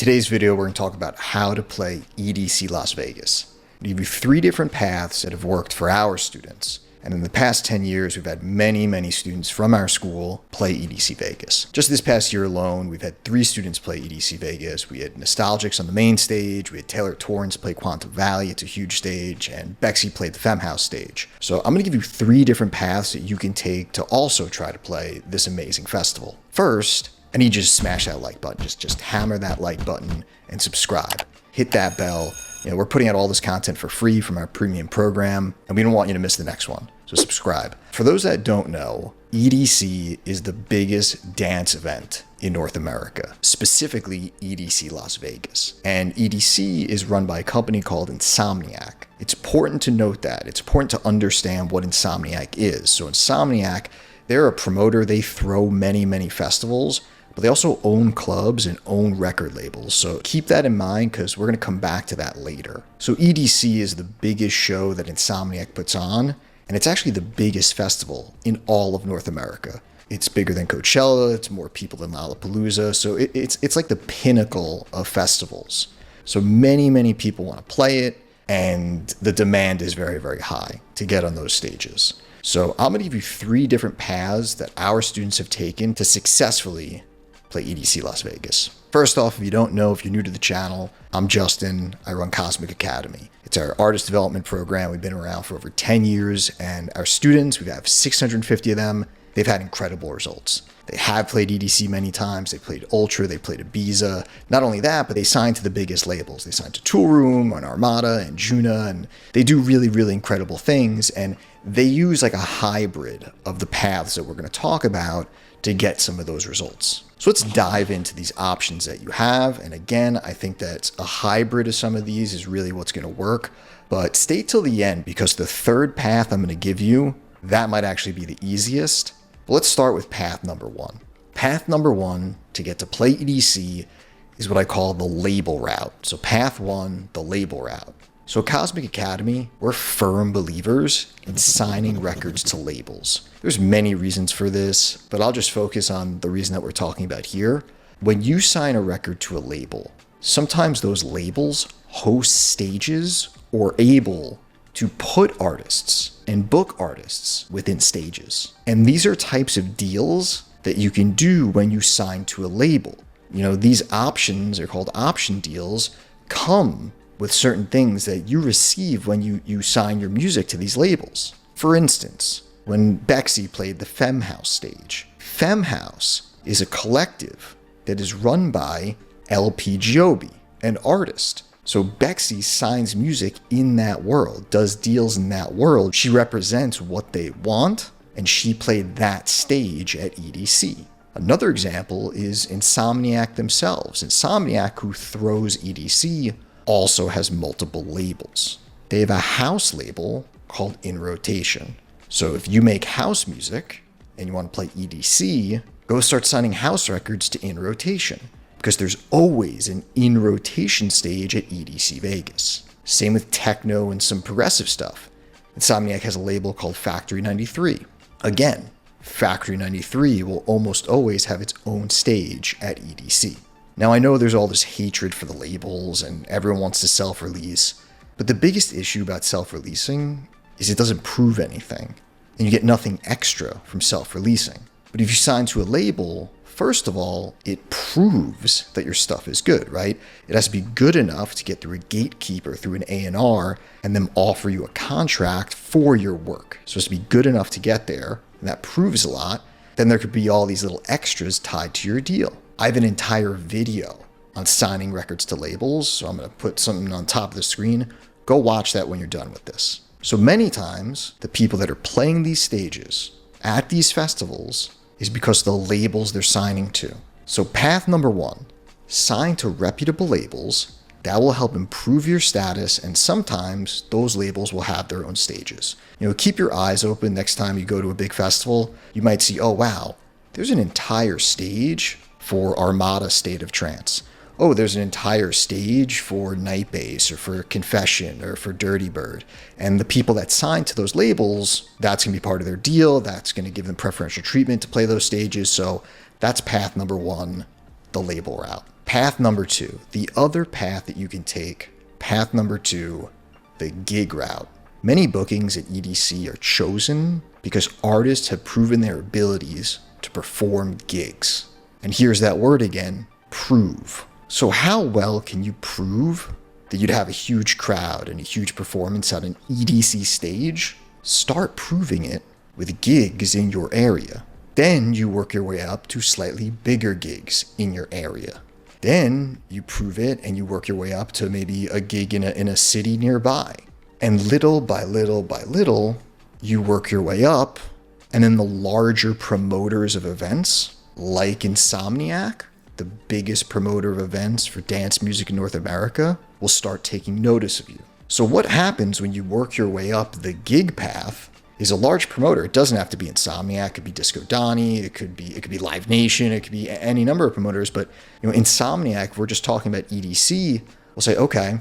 today's video, we're going to talk about how to play EDC Las Vegas. We give you 3 different paths that have worked for our students. And in the past 10 years, we've had many students from our school play EDC Vegas. Just this past year alone, we've had 3 students play EDC Vegas. We had Nostalgics on the main stage, we had Taylor Torrance play Quantum Valley, it's a huge stage, and Bexy played the Femhouse stage. So I'm going to give you 3 different paths that you can take to also try to play this amazing festival. First, I need you to smash that like button. Just hammer that like button and subscribe. Hit that bell. We're putting out all this content for free from our premium program, and we don't want you to miss the next one. So subscribe. For those that don't know, EDC is the biggest dance event in North America, specifically EDC Las Vegas. And EDC is run by a company called Insomniac. It's important to note that. It's important to understand what Insomniac is. So Insomniac, they're a promoter. They throw many festivals, but they also own clubs and own record labels. So keep that in mind because we're going to come back to that later. So EDC is the biggest show that Insomniac puts on, and it's actually the biggest festival in all of North America. It's bigger than Coachella, it's more people than Lollapalooza, so it's like the pinnacle of festivals. So many people want to play it, and the demand is very high to get on those stages. So I'm going to give you 3 different paths that our students have taken to successfully play EDC Las Vegas. First off, if you don't know, if you're new to the channel, I'm Justin. I run Cosmic Academy. It's our artist development program. We've been around for over 10 years, and our students, we have 650 of them. They've had incredible results. They have played EDC many times. They played Ultra, they played Ibiza. Not only that, but they signed to the biggest labels. They signed to Toolroom and Armada and Anjuna, and they do really incredible things. And they use like a hybrid of the paths that we're going to talk about to get some of those results. So let's dive into these options that you have. And again, I think that a hybrid of some of these is really what's going to work. But stay till the end because the 3rd path I'm going to give you, that might actually be the easiest. But let's start with path number 1. Path number 1 to get to play EDC is what I call the label route. So path 1, the label route. So at Cosmic Academy, we're firm believers in signing records to labels. There's many reasons for this, but I'll just focus on the reason that we're talking about here. When you sign a record to a label, sometimes those labels host stages or able to put artists and book artists within stages. And these are types of deals that you can do when you sign to a label. These options are called option deals, come with certain things that you receive when you sign your music to these labels. For instance, when Bexy played the Femhouse stage, Femhouse is a collective that is run by LP Giobbi, an artist. So Bexy signs music in that world, does deals in that world. She represents what they want, and she played that stage at EDC. Another example is Insomniac themselves. Insomniac, who throws EDC, also has multiple labels. They have a house label called In Rotation. So if you make house music and you want to play EDC, go start signing house records to In Rotation, because there's always an In Rotation stage at EDC Vegas. Same with techno and some progressive stuff. Insomniac has a label called Factory 93. Again, Factory 93 will almost always have its own stage at EDC. Now, I know there's all this hatred for the labels and everyone wants to self-release, but the biggest issue about self-releasing is it doesn't prove anything, and you get nothing extra from self-releasing. But if you sign to a label, first of all, it proves that your stuff is good, right? It has to be good enough to get through a gatekeeper, through an A&R, and them offer you a contract for your work. So it has to be good enough to get there, and that proves a lot. Then there could be all these little extras tied to your deal. I have an entire video on signing records to labels, so I'm going to put something on top of the screen. Go watch that when you're done with this. So many times, the people that are playing these stages at these festivals is because the labels they're signing to. So path number 1, sign to reputable labels. That will help improve your status, and sometimes those labels will have their own stages. Keep your eyes open next time you go to a big festival. You might see, oh wow, there's an entire stage for Armada State of Trance. Oh, there's an entire stage for Nightbase or for Confession or for Dirty Bird. And the people that sign to those labels, that's going to be part of their deal. That's going to give them preferential treatment to play those stages. So that's path number 1, the label route. Path number 2, the other path that you can take, path number 2, the gig route. Many bookings at EDC are chosen because artists have proven their abilities to perform gigs. And here's that word again, prove. So how well can you prove that you'd have a huge crowd and a huge performance at an EDC stage? Start proving it with gigs in your area. Then you work your way up to slightly bigger gigs in your area. Then you prove it and you work your way up to maybe a gig in a city nearby. And little by little by little, you work your way up. And then the larger promoters of events, like Insomniac, the biggest promoter of events for dance music in North America, will start taking notice of you. So what happens when you work your way up the gig path is a large promoter. It doesn't have to be Insomniac, it could be Disco Donnie, it could be Live Nation, it could be any number of promoters. But Insomniac, if we're just talking about EDC, will say, okay,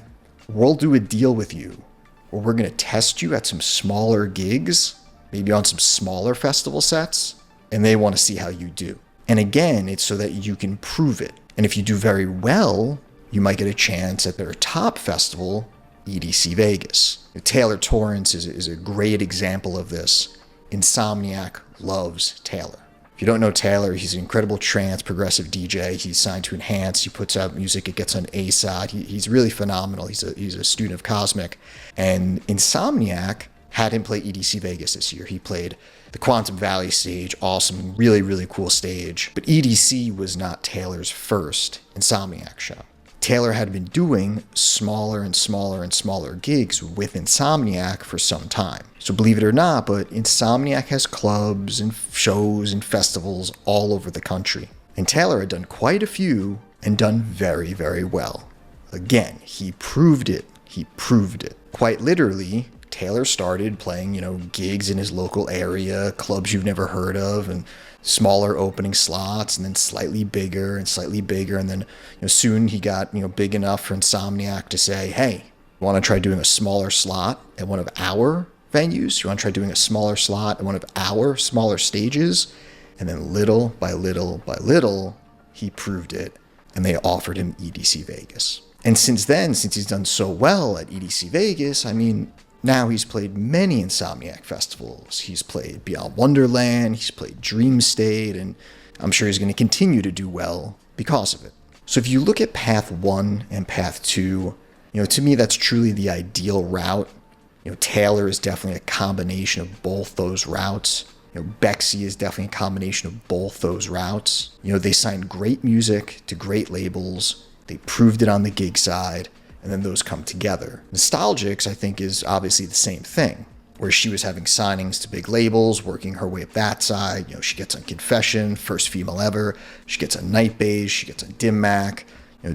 we'll do a deal with you where we're going to test you at some smaller gigs, maybe on some smaller festival sets, and they want to see how you do. And again, it's so that you can prove it. And if you do very well, you might get a chance at their top festival, EDC Vegas. Taylor Torrance is a great example of this. Insomniac loves Taylor. If you don't know Taylor, he's an incredible trance progressive DJ. He's signed to Enhance. He puts out music. It gets on A-Side. He's really phenomenal. He's a student of Cosmic. And Insomniac had him play EDC Vegas this year. He played the Quantum Valley stage, awesome, really, really cool stage. But EDC was not Taylor's first Insomniac show. Taylor had been doing smaller and smaller and smaller gigs with Insomniac for some time. So believe it or not, but Insomniac has clubs and shows and festivals all over the country. And Taylor had done quite a few and done very, very well. Again, he proved it. He proved it. Quite literally, Taylor started playing, gigs in his local area, clubs you've never heard of, and smaller opening slots, and then slightly bigger. And then, soon he got, big enough for Insomniac to say, hey, you want to try doing a smaller slot at one of our venues? You want to try doing a smaller slot at one of our smaller stages? And then little by little by little, he proved it, and they offered him EDC Vegas. And since then, since he's done so well at EDC Vegas, now he's played many Insomniac festivals. He's played Beyond Wonderland, he's played Dream State, and I'm sure he's going to continue to do well because of it. So if you look at Path 1 and Path 2, to me that's truly the ideal route. Taylor is definitely a combination of both those routes. Bexy is definitely a combination of both those routes. They signed great music to great labels. They proved it on the gig side. And then those come together. Nostalgics, I think, is obviously the same thing, where she was having signings to big labels, working her way up that side. She gets on Confession, first female ever. She gets on Nightbase, she gets on Dim Mak,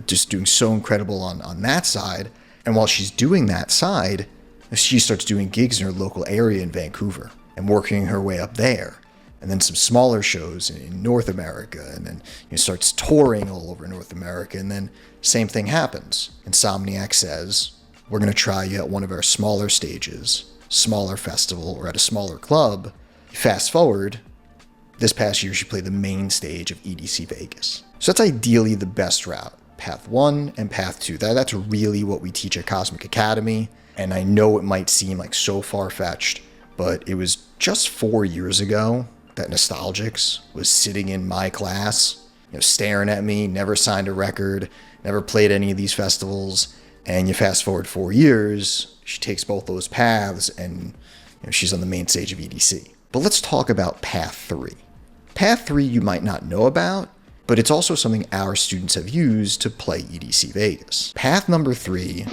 just doing so incredible on that side. And while she's doing that side, she starts doing gigs in her local area in Vancouver and working her way up there. And then some smaller shows in North America, and then starts touring all over North America, and then same thing happens. Insomniac says, we're going to try you at one of our smaller stages, smaller festival, or at a smaller club. Fast forward, this past year she played the main stage of EDC Vegas. So that's ideally the best route, Path 1 and Path 2. That's really what we teach at Cosmic Academy, and I know it might seem like so far-fetched, but it was just 4 years ago that Nostalgics was sitting in my class, staring at me, never signed a record, never played any of these festivals. And you fast forward 4 years, she takes both those paths and she's on the main stage of EDC. But let's talk about Path 3. Path 3 you might not know about, but it's also something our students have used to play EDC Vegas. Path number 3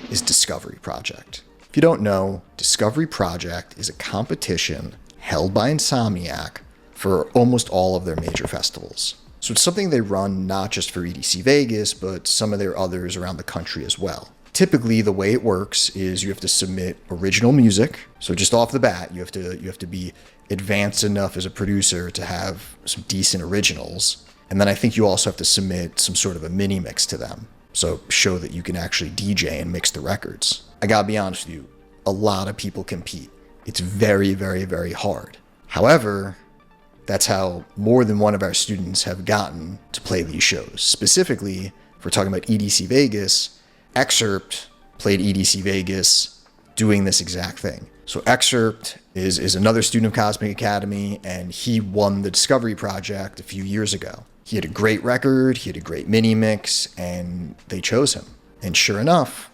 is Discovery Project. If you don't know, Discovery Project is a competition held by Insomniac for almost all of their major festivals. So it's something they run not just for EDC Vegas, but some of their others around the country as well. Typically, the way it works is you have to submit original music. So just off the bat, you have to be advanced enough as a producer to have some decent originals. And then I think you also have to submit some sort of a mini mix to them. So show that you can actually DJ and mix the records. I gotta be honest with you, a lot of people compete. It's very, very, very hard. However, That's how more than one of our students have gotten to play these shows. Specifically, if we're talking about EDC Vegas, Excerpt played EDC Vegas doing this exact thing. So Excerpt is another student of Cosmic Academy, and he won the Discovery Project a few years ago. He had a great record, he had a great mini mix, and they chose him. And sure enough,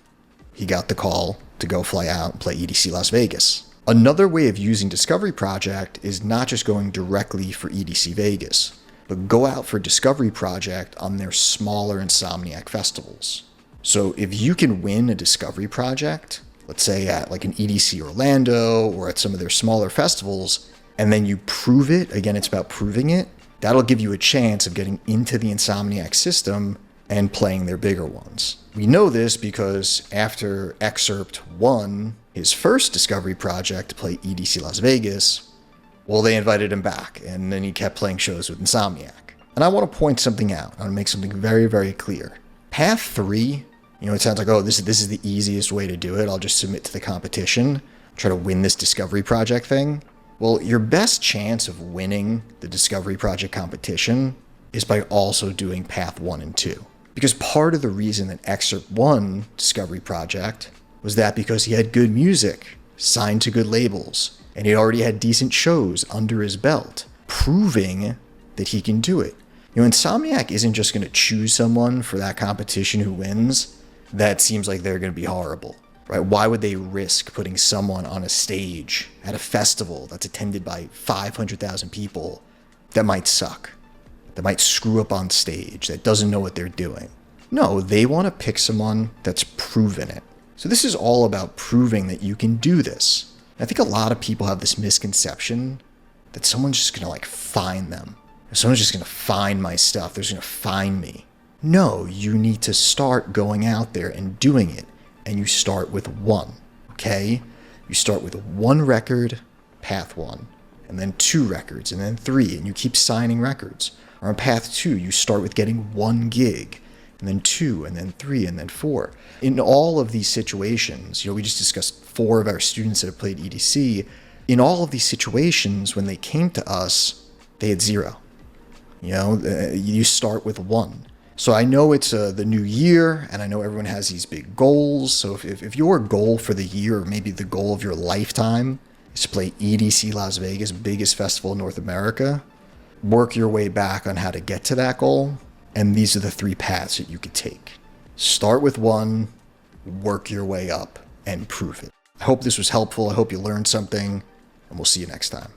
he got the call to go fly out and play EDC Las Vegas. Another way of using Discovery Project is not just going directly for EDC Vegas, but go out for Discovery Project on their smaller Insomniac festivals. So if you can win a Discovery Project, let's say at like an EDC Orlando or at some of their smaller festivals, and then you prove it, again, it's about proving it, that'll give you a chance of getting into the Insomniac system and playing their bigger ones. We know this because after Excerpt won his first Discovery Project to play EDC Las Vegas, well, they invited him back, and then he kept playing shows with Insomniac. And I want to point something out. I want to make something very, very clear. Path 3, it sounds like, oh, this is the easiest way to do it. I'll just submit to the competition, try to win this Discovery Project thing. Well, your best chance of winning the Discovery Project competition is by also doing Path 1 and 2. Because part of the reason that Excerpt won Discovery Project was that because he had good music, signed to good labels, and he already had decent shows under his belt, proving that he can do it. Insomniac isn't just going to choose someone for that competition who wins that seems like they're going to be horrible, right? Why would they risk putting someone on a stage at a festival that's attended by 500,000 people that might suck, that might screw up on stage, that doesn't know what they're doing? No, they want to pick someone that's proven it. So this is all about proving that you can do this. I think a lot of people have this misconception that someone's just going to find them. Someone's just going to find my stuff. They're just going to find me. No, you need to start going out there and doing it. And you start with 1, okay? You start with 1 record, Path 1, and then 2 records, and then 3, and you keep signing records. Or on Path 2, you start with getting 1 gig, and then 2, and then 3, and then 4. In all of these situations, we just discussed 4 of our students that have played EDC. In all of these situations, when they came to us, they had 0. You start with 1. So I know it's the new year, and I know everyone has these big goals. So if your goal for the year, or maybe the goal of your lifetime, is to play EDC Las Vegas, biggest festival in North America, work your way back on how to get to that goal. And these are the 3 paths that you could take. Start with 1, work your way up, and prove it. I hope this was helpful. I hope you learned something, and we'll see you next time.